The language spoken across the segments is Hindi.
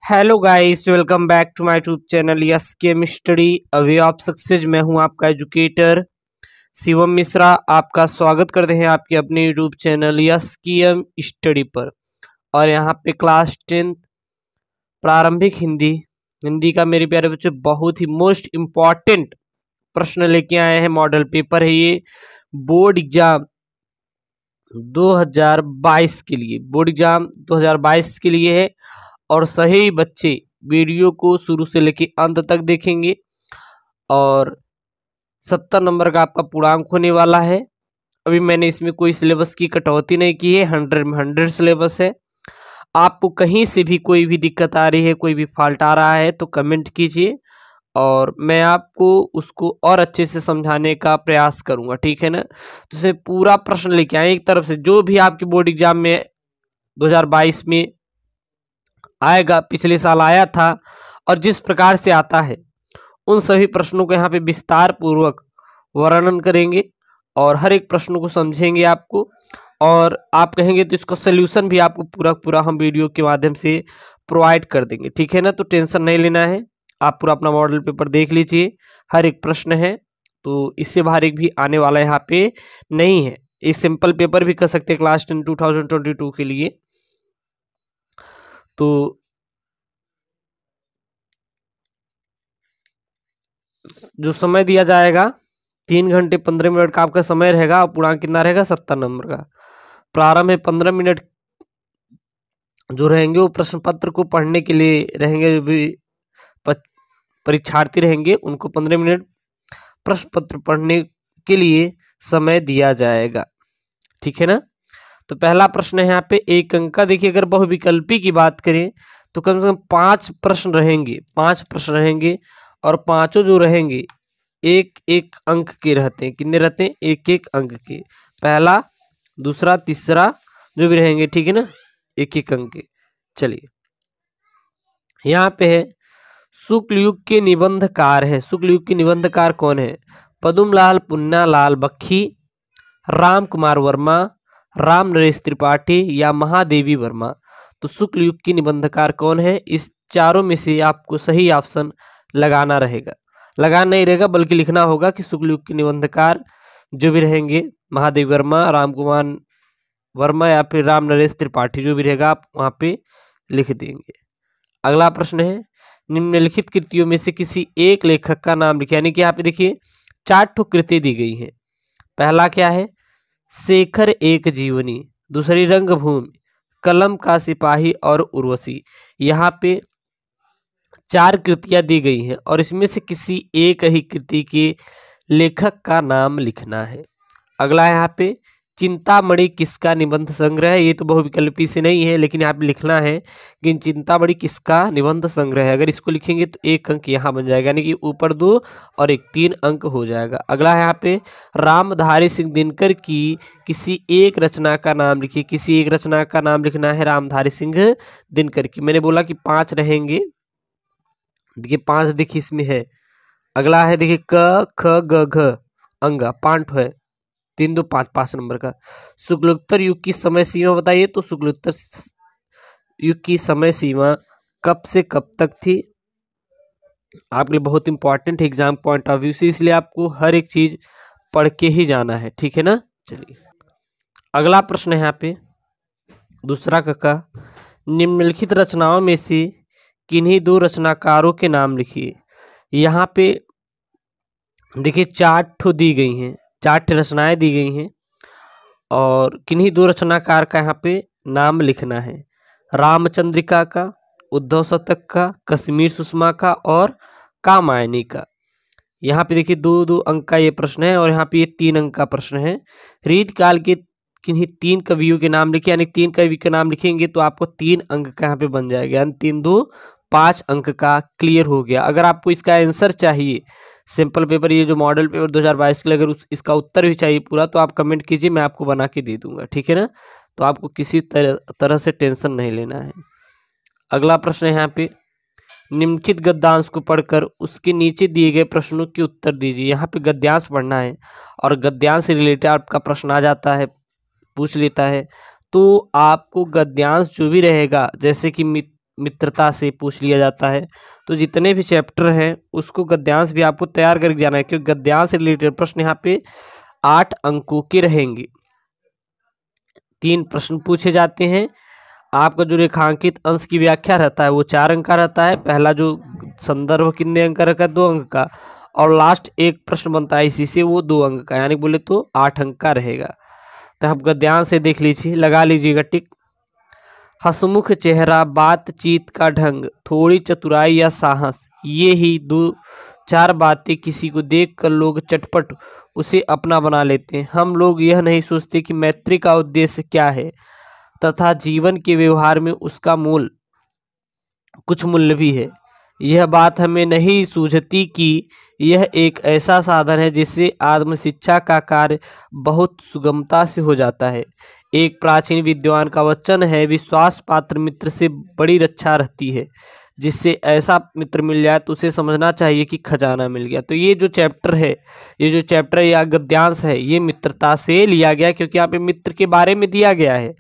Hello guys, welcome back to my YouTube channel S K study. अभी आप सक्सेस मैं हूं आपका एजुकेटर शिवम मिश्रा। आपका स्वागत करते हैं आपके अपने यूट्यूब चैनल यस की स्टडी पर। और यहां पे क्लास 10 प्रारंभिक हिंदी हिंदी का मेरे प्यारे बच्चे बहुत ही मोस्ट इम्पॉर्टेंट प्रश्न लेके आए हैं। मॉडल पेपर है ये बोर्ड एग्जाम 2022 के लिए, बोर्ड एग्जाम 2022 के लिए है। और सही बच्चे वीडियो को शुरू से लेकर अंत तक देखेंगे और 70 नंबर का आपका पूर्णांक होने वाला है। अभी मैंने इसमें कोई सिलेबस की कटौती नहीं की है, 100 में 100 सिलेबस है। आपको कहीं से भी कोई भी दिक्कत आ रही है, कोई भी फॉल्ट आ रहा है तो कमेंट कीजिए और मैं आपको उसको और अच्छे से समझाने का प्रयास करूंगा, ठीक है ना। तो उसे पूरा प्रश्न लेके आए एक तरफ से, जो भी आपके बोर्ड एग्जाम में 2022 में आएगा, पिछले साल आया था और जिस प्रकार से आता है उन सभी प्रश्नों को यहाँ पे विस्तार पूर्वक वर्णन करेंगे और हर एक प्रश्न को समझेंगे आपको। और आप कहेंगे तो इसका सोल्यूशन भी आपको पूरा पूरा हम वीडियो के माध्यम से प्रोवाइड कर देंगे, ठीक है ना। तो टेंशन नहीं लेना है, आप पूरा अपना मॉडल पेपर देख लीजिए, हर एक प्रश्न है तो इससे बाहर एक भी आने वाला यहाँ पे नहीं है। एक सिंपल पेपर भी कर सकते हैं क्लास 10 2022 के लिए। तो जो समय दिया जाएगा 3 घंटे 15 मिनट का आपका समय रहेगा और पूर्णांक कितना रहेगा 70 नंबर का। प्रारंभ में 15 मिनट जो रहेंगे वो प्रश्न पत्र को पढ़ने के लिए रहेंगे। जो भी परीक्षार्थी रहेंगे उनको 15 मिनट प्रश्न पत्र पढ़ने के लिए समय दिया जाएगा, ठीक है ना। तो पहला प्रश्न है यहाँ पे 1 अंक का। देखिए, अगर बहुविकल्पी की बात करें तो कम से कम 5 प्रश्न रहेंगे, 5 प्रश्न रहेंगे और पांचों जो रहेंगे 1-1 अंक के रहते हैं। कितने रहते हैं? 1-1 अंक के। पहला, दूसरा, तीसरा जो भी रहेंगे, ठीक है ना, 1-1 अंक के। चलिए, यहाँ पे है शुक्ल युग के निबंधकार है। शुक्ल युग के निबंधकार कौन है? पदुमलाल पुन्नालाल बख्शी, राम कुमार वर्मा, राम नरेश त्रिपाठी या महादेवी वर्मा। तो शुक्ल युग की निबंधकार कौन है? इस चारों में से आपको सही ऑप्शन लगाना रहेगा, लगाना नहीं रहेगा बल्कि लिखना होगा कि शुक्ल युग के निबंधकार जो भी रहेंगे महादेवी वर्मा, राम कुमार वर्मा या फिर राम नरेश त्रिपाठी, जो भी रहेगा आप वहाँ पे लिख देंगे। अगला प्रश्न है निम्नलिखित कृतियों में से किसी एक लेखक का नाम लिखिए। यानी कि यहाँ पे देखिए 4 ठो कृति दी गई है। पहला क्या है? शेखर एक जीवनी, दूसरी रंगभूमि, कलम का सिपाही और उर्वशी। यहाँ पे 4 कृतियां दी गई हैं और इसमें से किसी एक ही कृति के लेखक का नाम लिखना है। अगला यहाँ पे चिंतामणि किसका निबंध संग्रह है। ये तो बहुविकल्पी से नहीं है लेकिन यहाँ पे लिखना है कि चिंतामणि किसका निबंध संग्रह है। अगर इसको लिखेंगे तो 1 अंक यहाँ बन जाएगा, यानी कि ऊपर 2 और 1 3 अंक हो जाएगा। अगला है यहाँ पे रामधारी सिंह दिनकर की किसी एक रचना का नाम लिखिए। किसी एक रचना का नाम लिखना है रामधारी सिंह दिनकर की। मैंने बोला कि 5 रहेंगे, देखिए 5 देखिए इसमें है। अगला है देखिए क ख ग घ अंगा, 5 है, 3 2 5, 5 नंबर का। शुक्लोत्तर युग की समय सीमा बताइए। तो शुक्लोत्तर युग की समय सीमा कब से कब तक थी? आपके लिए बहुत important exam point of view से, इसलिए आपको हर एक चीज पढ़ के ही जाना है, ठीक है ना। चलिए, अगला प्रश्न है यहाँ पे दूसरा का निम्नलिखित रचनाओं में से किन्हीं 2 रचनाकारों के नाम लिखिए। यहाँ पे देखिए 4 ठो दी गई हैं, 4 ठो रचनाएं दी गई हैं और किन्हीं 2 रचनाकार का यहाँ पे नाम लिखना है। रामचंद्रिका का, उद्धव शतक का, कश्मीर सुषमा का और कामायनी का। यहाँ पे देखिए 2-2 अंक का ये प्रश्न है और यहाँ पे ये 3 अंक का प्रश्न है। रीतकाल के किन्हीं 3 कवियों के नाम लिखे, यानी 3 कवि के नाम लिखेंगे तो आपको 3 अंक का यहाँ पे बन जाएगा, यानी 3 2 5 अंक का क्लियर हो गया। अगर आपको इसका आंसर चाहिए सिंपल पेपर, ये जो मॉडल पेपर 2022 के लिए, अगर इसका उत्तर भी चाहिए पूरा तो आप कमेंट कीजिए, मैं आपको बना के दे दूंगा, ठीक है ना। तो आपको किसी तरह से टेंशन नहीं लेना है। अगला प्रश्न है यहाँ पे निम्नलिखित गद्यांश को पढ़कर उसके नीचे दिए गए प्रश्नों के उत्तर दीजिए। यहाँ पे गद्यांश पढ़ना है और गद्यांश से रिलेटेड आपका प्रश्न आ जाता है, पूछ लेता है। तो आपको गद्यांश जो भी रहेगा, जैसे कि मित्रता से पूछ लिया जाता है। तो जितने भी चैप्टर हैं उसको गद्यांश भी आपको तैयार करके जाना है, क्योंकि गद्यांश से रिलेटेड प्रश्न यहाँ पे 8 अंकों के रहेंगे। 3 प्रश्न पूछे जाते हैं। आपका जो रेखांकित अंश की व्याख्या रहता है वो 4 अंक का रहता है। पहला जो संदर्भ कितने अंक का रखा है, 2 अंक का, और लास्ट एक प्रश्न बनता है इसी से, वो 2 अंक का, यानी बोले तो 8 अंक का रहेगा। तो आप गद्यांश से देख लीजिए, लगा लीजिएगा टिक। हंसमुख चेहरा, बातचीत का ढंग, थोड़ी चतुराई या साहस, ये ही 2-4 बातें किसी को देखकर लोग चटपट उसे अपना बना लेते हैं। हम लोग यह नहीं सोचते कि मैत्री का उद्देश्य क्या है तथा जीवन के व्यवहार में उसका कुछ मूल्य भी है। यह बात हमें नहीं सूझती कि यह एक ऐसा साधन है जिससे आत्मशिक्षा का कार्य बहुत सुगमता से हो जाता है। एक प्राचीन विद्वान का वचन है, विश्वास पात्र मित्र से बड़ी रक्षा रहती है। जिससे ऐसा मित्र मिल जाए तो उसे समझना चाहिए कि खजाना मिल गया। तो ये जो चैप्टर है या गद्यांश है, ये मित्रता से लिया गया, क्योंकि यहाँ पे मित्र के बारे में दिया गया है।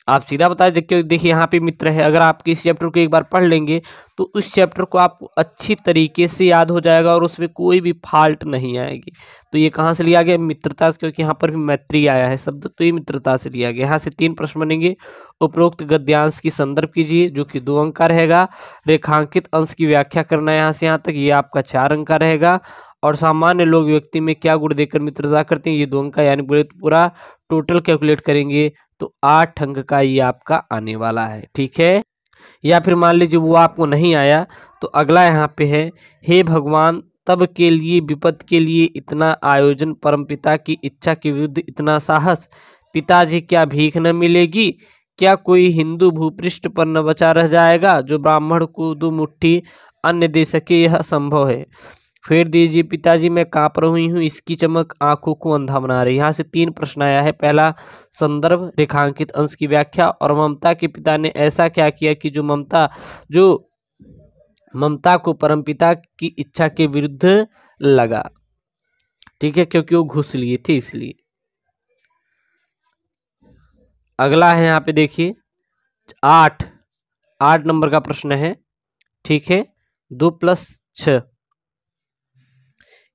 आप सीधा बता देखिए यहाँ पे मित्र है, अगर आप इस चैप्टर को एक बार पढ़ लेंगे तो उस चैप्टर को आपको अच्छी तरीके से याद हो जाएगा और उसमें कोई भी फॉल्ट नहीं आएगी। तो ये कहाँ से लिया गया, मित्रता से, क्योंकि यहाँ पर भी मैत्री आया है शब्द, तो ये मित्रता से लिया गया। यहाँ से 3 प्रश्न बनेंगे। उपरोक्त गद्यांश की संदर्भ कीजिए, जो कि 2 अंक का रहेगा। रेखांकित अंश की व्याख्या करना है यहाँ से यहाँ तक, ये आपका 4 अंक का रहेगा। और सामान्य लोग व्यक्ति में क्या गुण देकर मित्रता करते हैं, ये 2 अंक का, यानी बोले तो पूरा टोटल कैलकुलेट करेंगे तो 8 अंक का ये आपका आने वाला है। ठीक है, या फिर मान लीजिए वो आपको नहीं आया तो अगला यहाँ पे है, हे भगवान तब के लिए विपद के लिए इतना आयोजन, परमपिता की इच्छा के विरुद्ध इतना साहस, पिताजी क्या भीख न मिलेगी, क्या कोई हिंदू भूपृष्ठ पर न बचा रह जाएगा, जो ब्राह्मण को 2 मुट्ठी अन्न दे सके, यह संभव है। फेर दीजिए पिताजी, मैं काँप रही हूँ, इसकी चमक आंखों को अंधा बना रही। यहाँ से 3 प्रश्न आया है। पहला संदर्भ, रेखांकित अंश की व्याख्या, और ममता के पिता ने ऐसा क्या किया कि जो ममता को परमपिता की इच्छा के विरुद्ध लगा। ठीक है, क्योंकि वो घुस लिए थे इसलिए। अगला है यहाँ पे देखिए 8 नंबर का प्रश्न है। ठीक है, 2 + 6,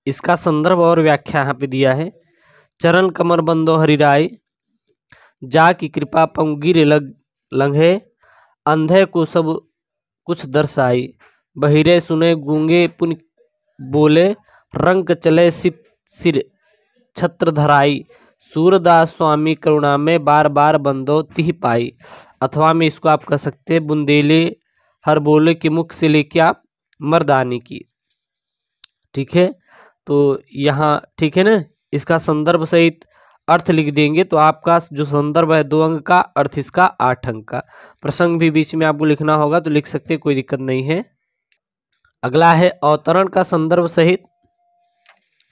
इसका संदर्भ और व्याख्या यहाँ पे दिया है। चरण कमर बंदो हरिराय, जा की कृपा पंगिर लंघे, अंधे को सब कुछ दर्शाई, बहिरे सुने गूंगे पुन बोले, रंग चले सिर छत्र धराई, सूरदास स्वामी करुणा में बार बार बंदो तिह पाई। अथवा में इसको आप कह सकते हैं, बुंदेले हर बोले के मुख से लेके आप मर्दानी की। ठीक है, तो यहाँ ठीक है ना, इसका संदर्भ सहित अर्थ लिख देंगे तो आपका जो संदर्भ है 2 अंक का, अर्थ इसका 8 अंक का। प्रसंग भी बीच में आपको लिखना होगा तो लिख सकते हैं, कोई दिक्कत नहीं है। अगला है अवतरण का संदर्भ सहित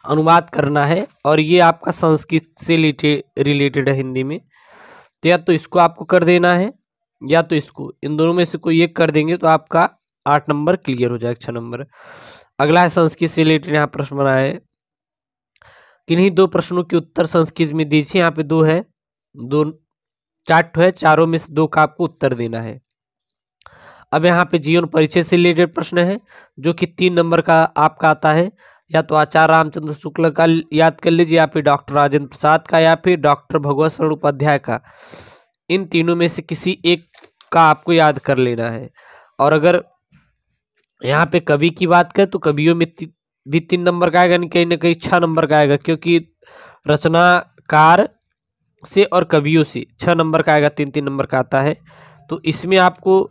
अनुवाद करना है, और ये आपका संस्कृत से रिलेटेड है हिंदी में। तो या तो इसको आपको कर देना है या तो इसको, इन दोनों में से कोई एक कर देंगे तो आपका 8 नंबर क्लियर हो जाएगा, 6 नंबर। अगला है संस्कृत से रिलेटेड, यहाँ प्रश्न बना है, किन्हीं 2 प्रश्नों के उत्तर संस्कृत में दीजिए। यहाँ पे 2 है, 4 है, चारों में से 2 का आपको उत्तर देना है। अब यहाँ पे जीवन परिचय से रिलेटेड प्रश्न है, जो कि 3 नंबर का आपका आता है। या तो आचार्य रामचंद्र शुक्ल का याद कर लीजिए, या फिर डॉक्टर राजेंद्र प्रसाद का, या फिर डॉक्टर भगवत शरण उपाध्याय का। इन तीनों में से किसी एक का आपको याद कर लेना है। और अगर यहाँ पे कवि की बात करें तो कवियों में भी 3 नंबर का आएगा, कहीं ना कहीं 6 नंबर का आएगा, क्योंकि रचनाकार से और कवियों से 6 नंबर का आएगा, 3-3 नंबर का आता है। तो इसमें आपको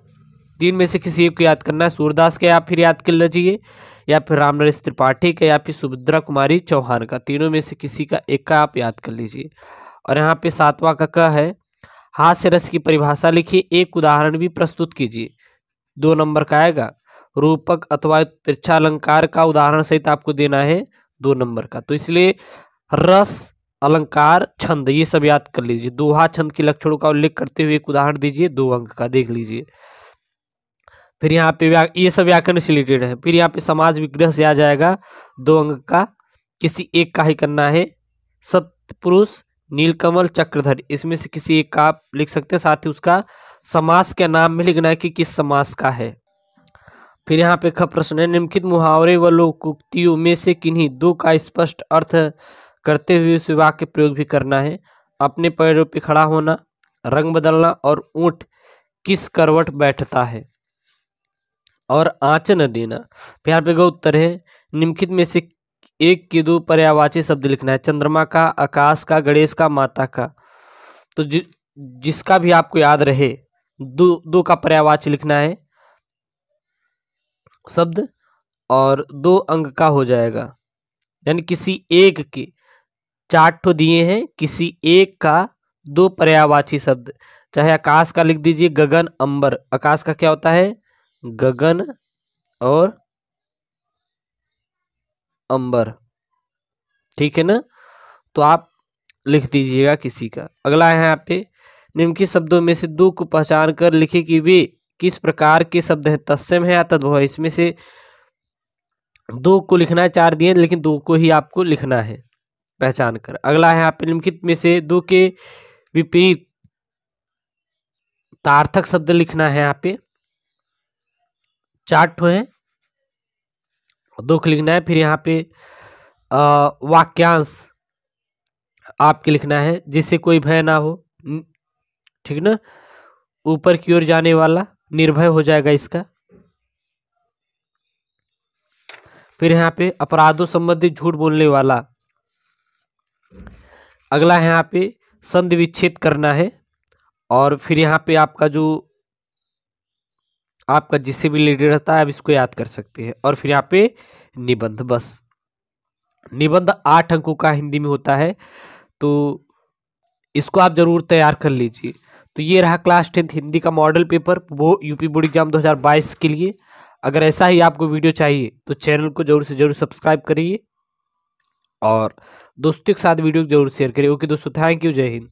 3 में से किसी एक को याद करना है। सूरदास का आप फिर याद कर लीजिए, या फिर रामनरेश त्रिपाठी का, या फिर सुभद्रा कुमारी चौहान का। तीनों में से किसी का एक का आप याद कर लीजिए। और यहाँ पे 7वां का है, हास्य रस की परिभाषा लिखिए, एक उदाहरण भी प्रस्तुत कीजिए। 2 नंबर का आएगा। रूपक अथवा पृच्छालंकार का उदाहरण सहित आपको देना है, 2 नंबर का। तो इसलिए रस, अलंकार, छंद, ये सब याद कर लीजिए। दोहा छंद के लक्षणों का उल्लेख करते हुए एक उदाहरण दीजिए, 2 अंक का, देख लीजिए। फिर यहाँ पे ये सब व्याकरण से रिलेटेड है। फिर यहाँ पे समाज विग्रह से आ जाएगा, 2 अंक का, किसी एक का ही करना है। सत्पुरुष, नीलकमल, चक्रधर, इसमें से किसी एक का आप लिख सकते हैं, साथ ही उसका समास के नाम में लिखना है कि किस समास का है। फिर यहाँ पे ख प्रश्न है, निम्नलिखित मुहावरे व लोकोक्तियों में से किन्हीं दो का स्पष्ट अर्थ करते हुए उस वाक्य प्रयोग भी करना है। अपने पैरों पे खड़ा होना, रंग बदलना और ऊंट किस करवट बैठता है और आँच न देना। फिर यहाँ पे का उत्तर है, निम्नलिखित में से एक के दो पर्यायवाची शब्द लिखना है। चंद्रमा का, आकाश का, गणेश का, माता का। तो जिसका भी आपको याद रहे दो का पर्यायवाची लिखना है शब्द और 2 अंक का हो जाएगा। यानी किसी एक के 4 ठो दिए हैं, किसी एक का 2 पर्यायवाची शब्द। चाहे आकाश का लिख दीजिए गगन, अंबर। आकाश का क्या होता है? गगन और अंबर, ठीक है ना। तो आप लिख दीजिएगा किसी का। अगला है यहाँ पे, निम्नलिखित शब्दों में से 2 को पहचान कर लिखे कि वे किस प्रकार के शब्द हैं, तत्सम है या तद्भव है। इसमें से 2 को लिखना है, 4 दिए लेकिन 2 को ही आपको लिखना है पहचान कर। अगला है यहाँ पे, निम्नलिखित में से 2 के विपरीत तार्थक शब्द लिखना है। यहाँ पे 4 ठो है, 2 को लिखना है। फिर यहाँ पे वाक्यांश आपके लिखना है, जिससे कोई भय ना हो, ठीक ना, ऊपर की ओर जाने वाला, निर्भय हो जाएगा इसका। फिर यहाँ पे अपराधों संबंधित झूठ बोलने वाला। अगला है यहाँ पे संधि विच्छेद करना है। और फिर यहाँ पे आपका जो आपका जिससे भी रिलेटेड रहता है आप इसको याद कर सकते हैं। और फिर यहाँ पे निबंध, बस निबंध 8 अंकों का हिंदी में होता है, तो इसको आप जरूर तैयार कर लीजिए। तो ये रहा क्लास 10th हिंदी का मॉडल पेपर, वो यूपी बोर्ड एग्जाम 2022 के लिए। अगर ऐसा ही आपको वीडियो चाहिए तो चैनल को जरूर से जरूर सब्सक्राइब करिए और दोस्तों के साथ वीडियो जरूर शेयर करिए। ओके दोस्तों, थैंक यू, जय हिंद।